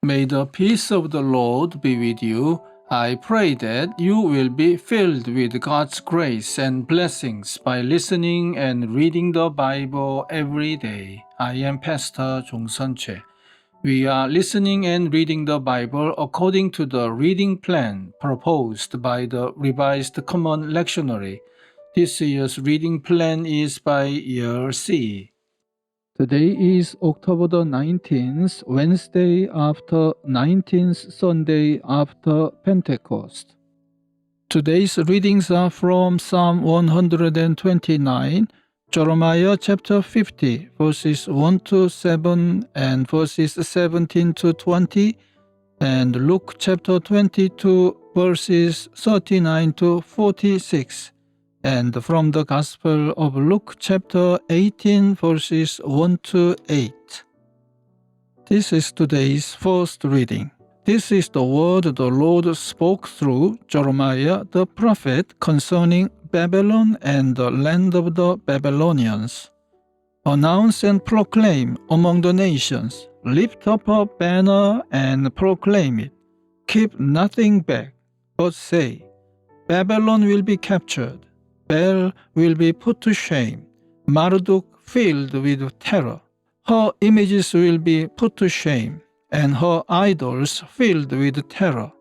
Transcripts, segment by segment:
May the peace of the Lord be with you. I pray that you will be filled with God's grace and blessings by listening and reading the Bible every day. I am Pastor 종선채. We are listening and reading the Bible according to the reading plan proposed by the Revised Common Lectionary. This year's reading plan is by Year C. Today is October the 19th, Wednesday after 19th Sunday after Pentecost. Today's readings are from Psalm 129, Jeremiah chapter 50, verses 1 to 7 and verses 17 to 20, and Luke chapter 22, verses 39 to 46. And from the Gospel of Luke chapter 18 verses 1 to 8. This is today's first reading. This is the word the Lord spoke through Jeremiah the prophet concerning Babylon and the land of the Babylonians. Announce and proclaim among the nations. Lift up a banner and proclaim it. Keep nothing back, but say, Babylon will be captured. Bel will be put to shame, Marduk filled with terror. Her images will be put to shame, and her idols filled with terror.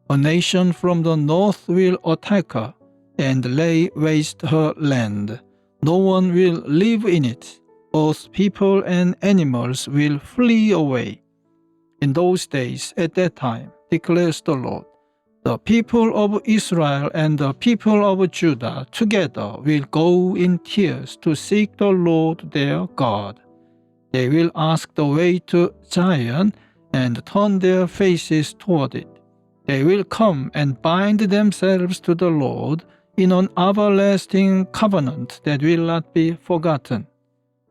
A nation from the north will attack her, and lay waste her land. No one will live in it. Both people and animals will flee away. In those days, at that time, declares the Lord, the people of Israel and the people of Judah together will go in tears to seek the Lord their God. They will ask the way to Zion and turn their faces toward it. They will come and bind themselves to the Lord in an everlasting covenant that will not be forgotten.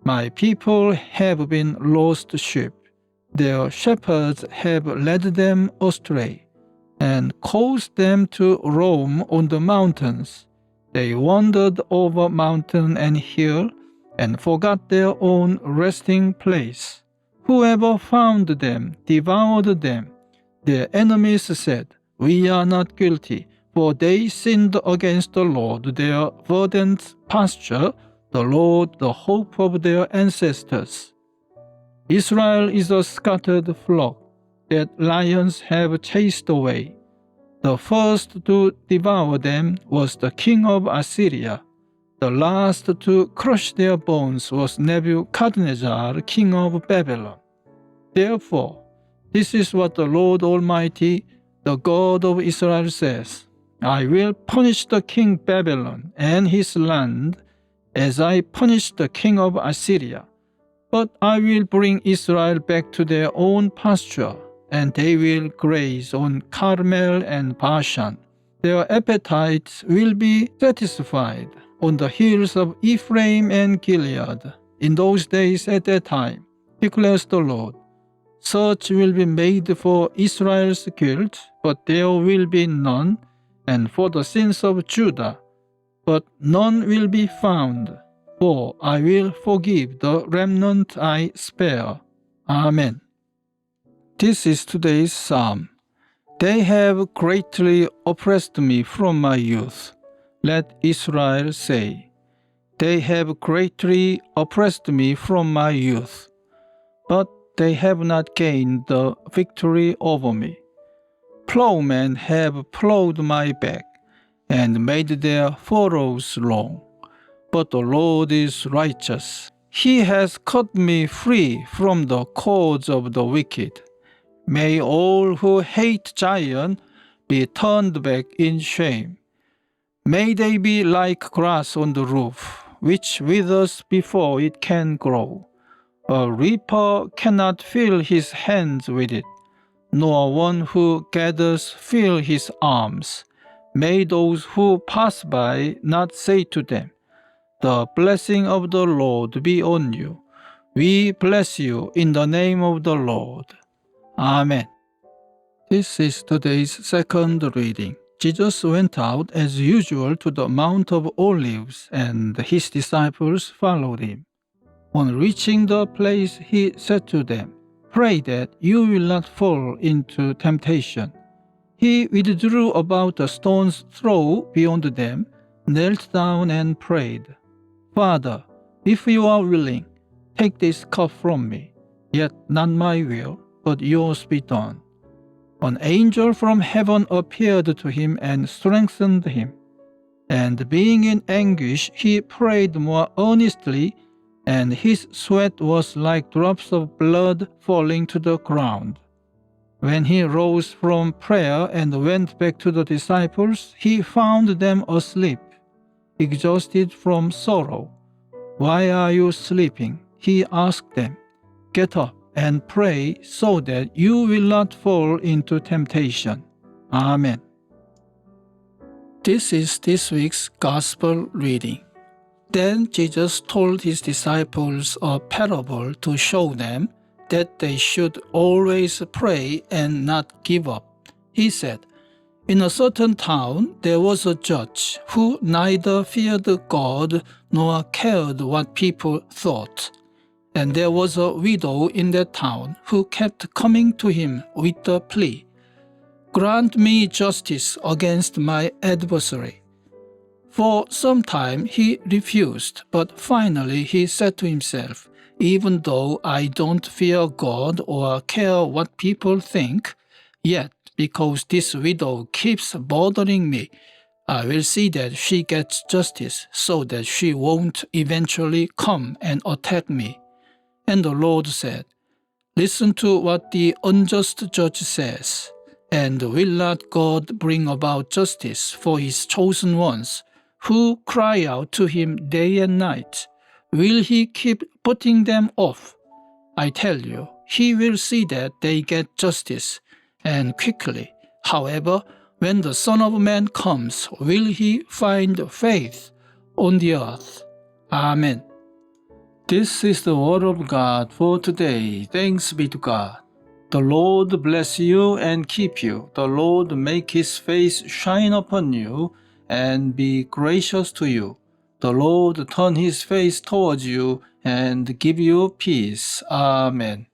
My people have been lost sheep. Their shepherds have led them astray and caused them to roam on the mountains. They wandered over mountain and hill and forgot their own resting place. Whoever found them devoured them. Their enemies said, We are not guilty, for they sinned against the Lord, their verdant pasture, the Lord, the hope of their ancestors. Israel is a scattered flock that lions have chased away. The first to devour them was the king of Assyria. The last to crush their bones was Nebuchadnezzar, king of Babylon. Therefore, this is what the Lord Almighty, the God of Israel says, I will punish the king Babylon and his land as I punished the king of Assyria. But I will bring Israel back to their own pasture, and they will graze on Carmel and Bashan. Their appetites will be satisfied on the hills of Ephraim and Gilead. In those days at that time, declares the Lord, search will be made for Israel's guilt, but there will be none, and for the sins of Judah, but none will be found. For I will forgive the remnant I spare. Amen. This is today's psalm. They have greatly oppressed me from my youth. Let Israel say, They have greatly oppressed me from my youth, but they have not gained the victory over me. Plowmen have plowed my back and made their furrows long. But the Lord is righteous. He has cut me free from the cords of the wicked. May all who hate Zion be turned back in shame. May they be like grass on the roof, which withers before it can grow. A reaper cannot fill his hands with it, nor one who gathers fill his arms. May those who pass by not say to them, The blessing of the Lord be on you. We bless you in the name of the Lord. Amen. This is today's second reading. Jesus went out as usual to the Mount of Olives, and his disciples followed him. On reaching the place, he said to them, pray that you will not fall into temptation. He withdrew about a stone's throw beyond them, knelt down and prayed, Father, if you are willing, take this cup from me, yet not my will, but yours be done. An angel from heaven appeared to him and strengthened him. And being in anguish, he prayed more earnestly, and his sweat was like drops of blood falling to the ground. When he rose from prayer and went back to the disciples, he found them asleep, exhausted from sorrow. Why are you sleeping? He asked them. Get up and pray so that you will not fall into temptation. Amen. This is this week's Gospel reading. Then Jesus told his disciples a parable to show them that they should always pray and not give up. He said, in a certain town there was a judge who neither feared God nor cared what people thought. And there was a widow in that town who kept coming to him with the plea, grant me justice against my adversary. For some time he refused, but finally he said to himself, even though I don't fear God or care what people think, yet because this widow keeps bothering me, I will see that she gets justice so that she won't eventually come and attack me. And the Lord said, listen to what the unjust judge says. And will not God bring about justice for his chosen ones, who cry out to him day and night? Will he keep putting them off? I tell you, he will see that they get justice, and quickly. However, when the Son of Man comes, will he find faith on the earth? Amen. This is the word of God for today. Thanks be to God. The Lord bless you and keep you. The Lord make his face shine upon you and be gracious to you. The Lord turn his face towards you and give you peace. Amen.